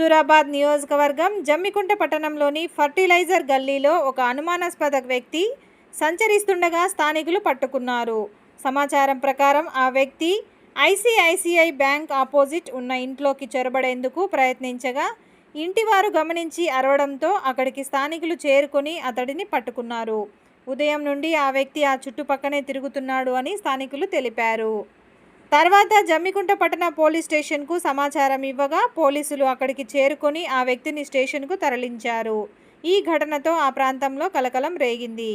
హజూరాబాద్ నియోజకవర్గం జమ్మికుంట పట్టణంలోని ఫర్టిలైజర్ గల్లీలో ఒక అనుమానాస్పద వ్యక్తి సంచరిస్తుండగా స్థానికులు పట్టుకున్నారు. సమాచారం ప్రకారం ఆ వ్యక్తి ఐసిఐసిఐ బ్యాంక్ ఆపోజిట్ ఉన్న ఇంట్లోకి చొరబడేందుకు ప్రయత్నించగా ఇంటివారు గమనించి అరవడంతో అక్కడికి స్థానికులు చేరుకొని అతడిని పట్టుకున్నారు. ఉదయం నుండి ఆ వ్యక్తి ఆ చుట్టుపక్కనే తిరుగుతున్నాడు అని స్థానికులు తెలిపారు. తర్వాత జమ్మికుంట పట్టణ పోలీస్ స్టేషన్కు సమాచారం ఇవ్వగా పోలీసులు అక్కడికి చేరుకొని ఆ వ్యక్తిని స్టేషన్కు తరలించారు. ఈ ఘటనతో ఆ ప్రాంతంలో కలకలం రేగింది.